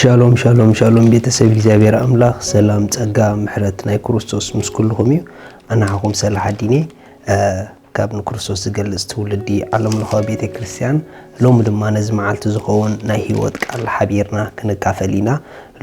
ሻሎም ሻሎም ሻሎም ቤተሰብ እግዚአብሔር አምላክ ሰላም ጸጋ ምሕረት ናይ ክርስቶስ ምስ ኩልኩም እዩ አናኩም ሰላም ሐዲኔ ካብ ንክርስቶስ ዝገልጽ ትውልዲ ዓለም ለኸ ቤተ ክርስቲያን ሎም ድማ ነዚ መዓልቲ ዝኸውን ናይ ህይወት ቃል ሓቢርና ክንካፈሊና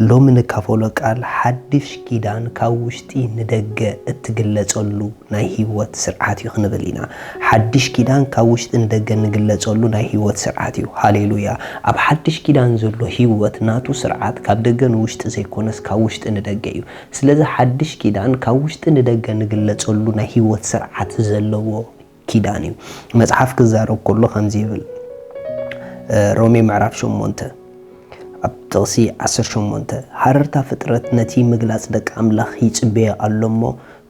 ሎም ንካፈሎ ቃል ሓድሽ ኪዳን ካብ ውሽጢ ንደገ እትግለጸሉ ናይ ህይወት ስርዓት እዩ ክንበሊና ሓድሽ ኪዳን ካብ ውሽጢ ንደገ ንግለጸሉ ናይ ህይወት ስርዓት እዩ ሃሌሉያ ኣብ ሓድሽ ኪዳን ዘሎ ህይወት ናቱ ስርዓት ካብ ደገ ንውሽጢ ዘይኮነስ ካብ ውሽጢ ንደገ እዩ ስለዚ ሓድሽ ኪዳን ካብ ውሽጢ ንደገ ንግለጸሉ ናይ ህይወት ስርዓት ዘለዎ ኪዳን እዩ መጽሓፍ ክዛረብ ከሎ ከምዚ ይብል ሮሜ ምዕራፍ 8 ኣብ ጥቕሲ 18 ሓረርታ ፍጥረት ነቲ ምግላጽ ደቂ ኣምላኽ ይጽበየ ኣሎሞ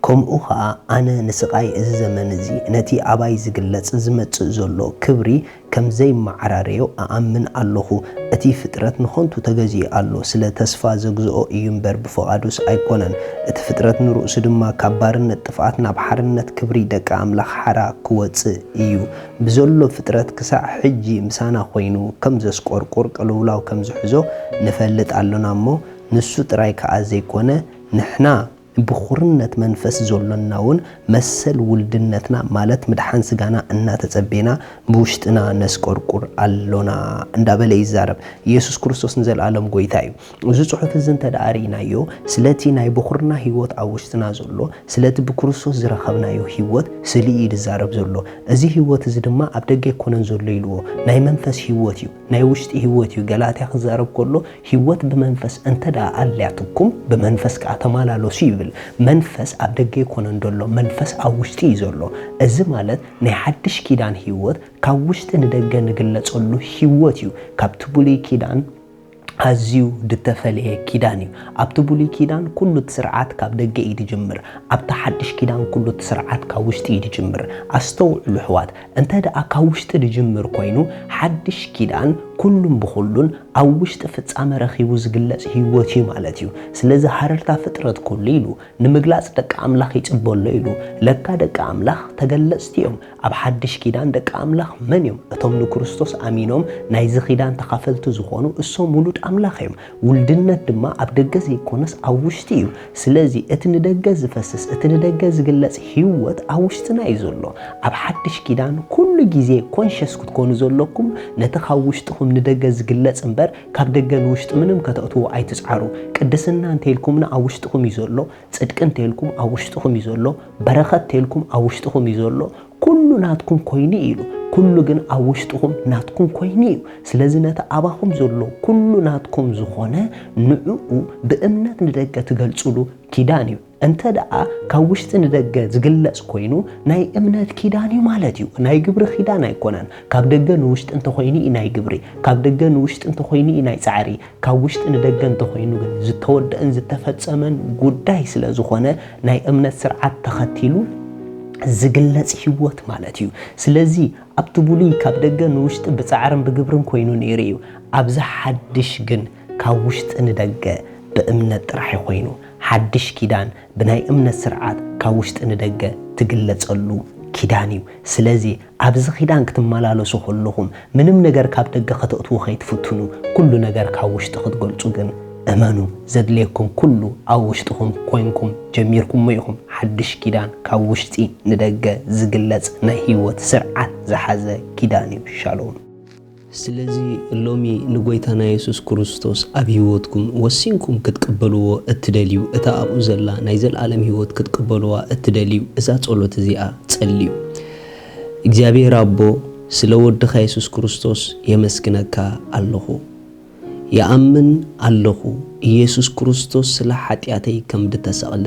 ከምኡ ኸዓ ኣነ ንስቃይ እዚ ዘመን እዚ ነቲ ኣባይ ዝግለጽ ዝመጽእ ዘሎ ክብሪ ከም ዘይማዓራረዮ ኣኣምን ኣለኹ እቲ ፍጥረት ንኾንቱ ተገዚኡ ኣሎ ስለ ተስፋ ዘግዝኦ እዩ እምበር ብፈቓዱስ ኣይኮነን እቲ ፍጥረት ንርእሱ ድማ ካብ ባርነት ጥፍኣት ናብ ሓርነት ክብሪ ደቂ ኣምላኽ ሓራ ክወፅእ እዩ ብዘሎ ፍጥረት ክሳዕ ሕጂ ምሳና ኮይኑ ከም ዘስቆርቁር ቅልውላው ከም ዝሕዞ ንፈልጥ ኣለና እሞ ንሱ ጥራይ ከዓ ዘይኮነ ንሕና ብኹርነት መንፈስ ዘለናውን መሰል ውልድነትና ማለት ምድሓን ስጋና እናተጸበና ብውሽጥና ነስቆርቁር ኣሎና እንዳበለ ይዛረብ ኢየሱስ ክርስቶስ ንዘለዓለም ጎይታ እዩ እዚ ጽሑፍ እዚ እንተዳሪናዮ ስለቲ ናይ ብኹርና ህይወት ኣብ ውሽጥና ዘሎ ስለቲ ብክርስቶስ ዝረኸብናዮ ህይወት ስልኢ ይዛረብ ዘሎ እዚ ህይወት እዚ ድማ ኣብ ደገ ይኮነን ዘሎ ኢልዎ ናይ መንፈስ ህይወት እዩ ናይ ውሽጢ ህይወት እዩ ገላትያ ክዛረብ ከሎ ህይወት ብመንፈስ እንተዳ ኣልያትኩም በመንፈስ ከዓ ተማላለሱ ይብል መንፈስ ኣብ ደገ ይኮነን ዘሎ መንፈስ ኣብ ውሽጢ እዩ ዘሎ እዚ ማለት ናይ ሓድሽ ኪዳን ህይወት ካብ ውሽጢ ንደገ ንግለጸሉ ህይወት እዩ ካብቲ ብሉይ ኪዳን ኣዝዩ ድተፈለየ ኪዳን እዩ ኣብቲ ብሉይ ኪዳን ኩሉ ስርዓት ካብ ደገ እዩ ድጅምር ኣብቲ ሓድሽ ኪዳን ኩሉ ስርዓት ካብ ውሽጢ እዩ ድጅምር ኣስተውዕሉ ሕዋት እንተ ደኣ ካብ ውሽጢ ድጅምር ኮይኑ ሓድሽ ኪዳን ኩሉም ብኩሉን ኣብ ውሽጢ ፍጻመ ረኺቡ ዝግለጽ ህይወት እዩ ማለት እዩ ስለዚ ሓረርታ ፍጥረት ኩሉ ኢሉ ንምግላጽ ደቂ ኣምላኽ ይጽበሎ ኢሉ ለካ ደቂ ኣምላኽ ተገለጽቲ እዮም ኣብ ሓድሽ ኪዳን ደቂ ኣምላኽ መን እዮም እቶም ንክርስቶስ ኣሚኖም ናይዚ ኪዳን ተኻፈልቲ ዝኾኑ እሶም ውሉድ ኣምላኽ እዮም ውልድነት ድማ ኣብ ደገ ዘይኮነስ ኣብ ውሽጢ እዩ ስለዚ እቲ ንደገ ዝፈስስ እቲ ንደገ ዝግለጽ ህይወት ኣብ ውሽጥና እዩ ዘሎ ኣብ ሓድሽ ኪዳን ኩሉ ግዜ ኮንሽስ ክትኮኑ ዘለኩም ነቲ ካብ ውሽጥኩም ንደገ ዝግለጽ እምበር ካብ ደገ ንውሽጢ ምንም ከተእትዎ ኣይትጻዕሩ ቅድስና እንተልኩምና ኣብ ውሽጥኩም እዩ ዘሎ ጽድቅ እንተልኩም ኣብ ውሽጥኩም እዩ ዘሎ በረኸት እንተልኩም ኣብ ውሽጥኩም እዩ ዘሎ ኩሉ ናትኩም ኮይኑ ኢሉ ኩሉ ግን ኣብ ውሽጥኩም ናትኩም ኮይኑ እዩ ስለዚ ነቲ ኣባኹም ዘሎ ኩሉ ናትኩም ዝኾነ ንዕኡ ብእምነት ንደገ ትገልጽሉ ኪዳን እዩ እንተ ደኣ ካብ ውሽጢ ንደገ ዝግለጽ ኮይኑ ናይ እምነት ኪዳን እዩ ማለት እዩ ናይ ግብሪ ኪዳን ኣይኮነን ካብ ደገ ንውሽጢ እንተ ኮይኑ ናይ ግብሪ ካብ ደገ ንውሽጢ እንተ ኮይኑ ናይ ጻዕሪ ካብ ውሽጢ ንደገ እንተ ኮይኑ ግን ዝተወደአን ዝተፈጸመን ጉዳይ ስለ ዝኾነ ናይ እምነት ስርዓት ተኸቲሉ ዝግለጽ ህይወት ማለት እዩ ስለዚ ኣብቲ ብሉይ ካብ ደገ ንውሽጢ ብጻዕርን ብግብርን ኮይኑ ነይሩ እዩ ኣብዚ ሓድሽ ግን ካብ ውሽጢ ንደገ ብእምነት ጥራሕ ኮይኑ ሓድሽ ኪዳን ብናይ እምነት ስርዓት ካብ ውሽጢ ንደገ ትግለጸሉ ኪዳን እዩ ስለዚ ኣብዚ ኪዳን ክትመላለሱ ከለኹም ምንም ነገር ካብ ደገ ከተእትዎ ከይትፍትኑ ኩሉ ነገር ካብ ውሽጢ ክትገልጹ ግን እመኑ ዘድልየኩም ኩሉ ኣብ ውሽጥኩም ኮይንኩም ጀሚርኩም ሞይኹም ሓድሽ ኪዳን ካብ ውሽጢ ንደገ ዝግለጽ ናይ ህይወት ስርዓት ዝሓዘ ኪዳን እዩ ሻሎም ስለዚ ሎሚ ንጎይታና ኢየሱስ ክርስቶስ ኣብ ህይወትኩም ወሲንኩም ክትቀበልዎ እትደልዩ እታ ኣብኡ ዘላ ናይ ዘለዓለም ህይወት ክትቀበልዋ እትደልዩ እዛ ጸሎት እዚኣ ጸልዩ እግዚአብሔር አቦ ስለ ወድኻ ኢየሱስ ክርስቶስ የመስግነካ ኣለኹ يأمن الله ኢየሱስ ክርስቶስ ስለ ኃጢአተይ ከም ድተሰቕለ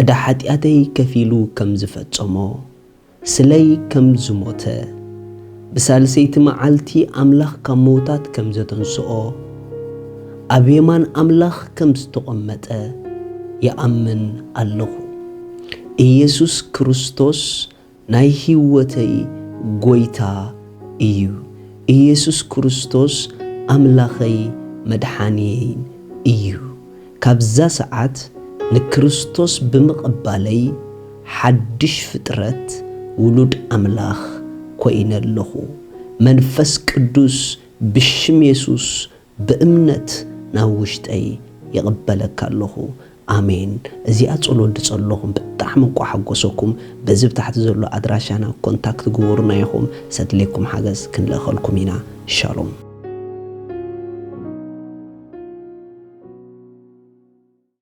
እዳ ኃጢአተይ ከፊሉ ከም ዝፈጸሞ ስለይ ከም ዝሞተ ብሳልሰይቲ መዓልቲ ኣምላኽ ካብ ሞታት ከም ዘተንስኦ ኣብ የማን ኣምላኽ ከም ዝተቐመጠ ይኣምን ኣለኹ ኢየሱስ ክርስቶስ ናይ ህይወተይ ጎይታ እዩ ኢየሱስ ክርስቶስ ኣምላኸይ መድሓኒይ እዩ ካብዛ ሰዓት ንክርስቶስ ብምቕባለይ ሓድሽ ፍጥረት ውሉድ ኣምላኽ ኮይነለኹ መንፈስ ቅዱስ ብሽም ኢየሱስ በእምነት ናብ ውሽጠይ يقبلك الله آمين إذا أتصلوا لتصلهم بتعمل كحجوسكم بزب تحت زلوا أدراشنا كونتاكت جورنا يهم سدلكم حجز كن لأخلكم هنا شالوم